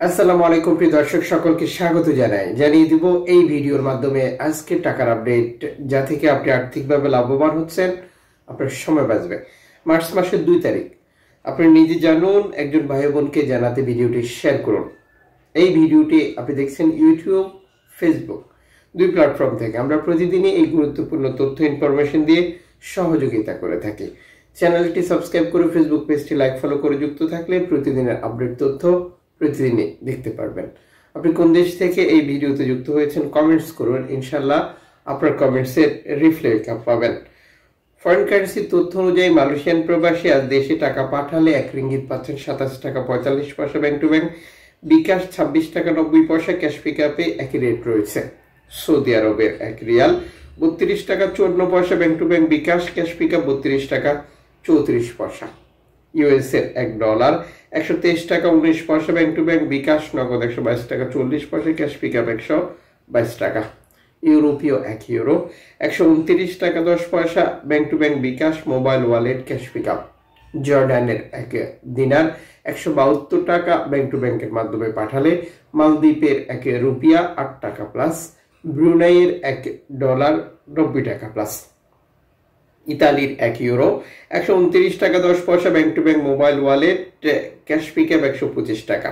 আসসালামু আলাইকুম প্রিয় দর্শক সকলকে স্বাগত জানিয়ে দিব এই ভিডিওর মাধ্যমে আজকে টাকার আপডেট যা থেকে আপনি আর্থিকভাবে লাভবান হচ্ছেন, আপনার সময় বাঁচবে। মার্চ মাসের 2 তারিখ আপনি নিজে জানুন, একজন ভাই বোনকে জানাতে ভিডিওটি শেয়ার করুন। এই ভিডিওটি আপনি দেখছেন ইউটিউব, ফেসবুক 2 প্ল্যাটফর্ম থেকে। আমরা প্রতিদিনই এই গুরুত্বপূর্ণ তথ্য ইনফরমেশন দিয়ে সহযোগিতা করে থাকি। চ্যানেলটি সাবস্ক্রাইব করে ফেসবুক পেজটি লাইক ফলো করে যুক্ত থাকলে প্রতিদিনের আপডেট তথ্য প্রতিদিনই দেখতে পারবেন। আপনি কোন দেশ থেকে এই ভিডিওতে যুক্ত হয়েছেন কমেন্টস করুন, ইনশাল্লাহ আপনার কমেন্টসের রিপ্লাই পাবেন। ফরেন কারেন্সি তথ্য অনুযায়ী মালয়েশিয়ান প্রবাসী আজ দেশে টাকা পাঠালে 1 রিঙ্গিত পাচ্ছেন 27 টাকা 45 পয়সা ব্যাংক টু ব্যাংক, বিকাশ 26 টাকা 90 পয়সা, ক্যাশ পিকআপে একই রেট রয়েছে। সৌদি আরবের 1 রিয়াল 32 টাকা 54 পয়সা bank to bank, bKash cash pickup 32 টাকা 34 পয়সা। ইউএসএর $1 123 টাকা 19 পয়সা ব্যাংক টু ব্যাংক, বিকাশ নগদ 122 টাকা 40 পয়সা, ক্যাশ পিকআপ 122 টাকা। ইউরোপীয় 1 ইউরো 129 টাকা 10 পয়সা bank to bank, bKash mobile wallet cash pickup. জর্ডানের 1 দিনার 172 টাকা ব্যাংক টু ব্যাংকের মাধ্যমে পাঠালে, মালদ্বীপের 1 রুপিয়া 8 টাকা প্লাস, ব্রুনাইয়ের $1 90 টাকা প্লাস। ইতালির 1 ইউরো 129 টাকা 10 পয়সা bank to bank mobile wallet cash pickup 125 টাকা।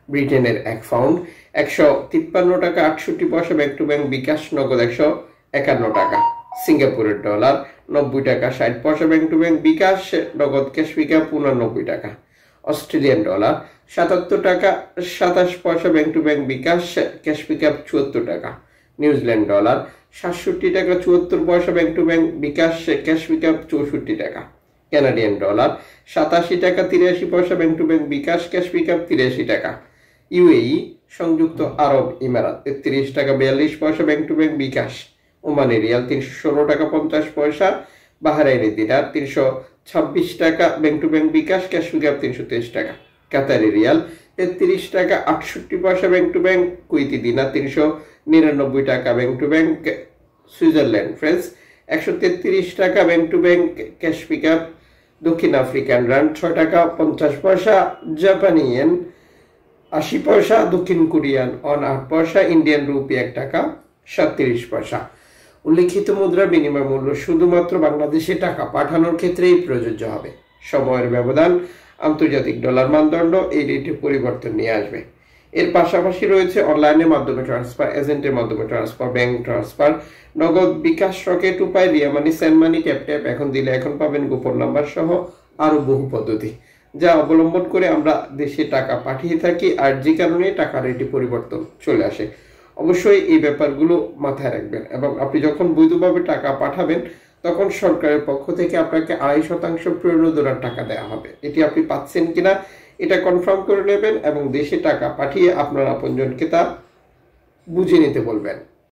ব্রিটেনের 1 পাউন্ড 153 টাকা 68 পয়সা ব্যাংক টু ব্যাংক, বিকাশ নগদ 151 টাকা। সিঙ্গাপুরের $90 টাকা 60 পয়সা ব্যাংক টু ব্যাংক, বিকাশ নগদ ক্যাশ পিকআপ 89 টাকা। অস্ট্রেলিয়ান ডলার 77 টাকা 27 পয়সা bank to bank, bKash cash pickup 74 টাকা। নিউজিল্যান্ড ডলার 67 টাকা 74 পয়সা bank to bank, bKash cash pickup 64 টাকা। কানাডিয়ান ডলার 87 টাকা 83 পয়সা bank to bank, bKash cash pickup 83 টাকা। ইউএই সংযুক্ত আরব ইমারাত 33 টাকা 42 পয়সা bank to bank, bKash. Omani রিয়াল 316 টাকা 50 পয়সা, বাহরাইনি দিনার 326 টাকা bank to bank, bKash cash pickup 323 টাকা। কাতারি রিয়াল 33 টাকা 68 পয়সা ব্যাংক টু ব্যাংক, কুইতি দিনার 399 টাকা bank to bank. Switzerland francs 133 টাকা bank to bank, cash pickup. দক্ষিণ আফ্রিকান রান্ড 6 টাকা 50 পয়সা, জাপানি ইয়েন 80 পয়সা, দক্ষিণ কোরিয়ান অন 8 পয়সা, ইন্ডিয়ান রুপি 1 টাকা 37 পয়সা। উল্লিখিত মুদ্রার বিনিময় মূল্য শুধুমাত্র বাংলাদেশে টাকা পাঠানোর ক্ষেত্রেই প্রযোজ্য হবে। সময়ের ব্যবধান, আন্তর্জাতিক ডলার মানদণ্ড এই রেটে পরিবর্তন নিয়ে আসবে। এর পাশাপাশি রয়েছে অনলাইনের মাধ্যমে ট্রান্সফার, এজেন্টের মাধ্যমে ট্রান্সফার, ব্যাংক ট্রান্সফার, নগদ, বিকাশ, রকেট উপায়, রিয়া মানি, সেন্ড মানি, ট্যাপ এখন দিলে এখন পাবেন, গোপন নাম্বার সহ আরো বহু পদ্ধতি যা অবলম্বন করে আমরা দেশে টাকা পাঠিয়ে থাকি, আর যে কারণে টাকার রেটে পরিবর্তন চলে আসে। অবশ্যই এই ব্যাপারগুলো মাথায় রাখবেন এবং আপনি যখন বৈধভাবে টাকা পাঠাবেন তখন সরকারের পক্ষ থেকে আপনাকে 2.5% প্রণোদনার টাকা দেওয়া হবে। এটি আপনি পাচ্ছেন কিনা এটা কনফার্ম করে নেবেন এবং দেশে টাকা পাঠিয়ে আপনার আপনজনকে তা বুঝে নিতে বলবেন।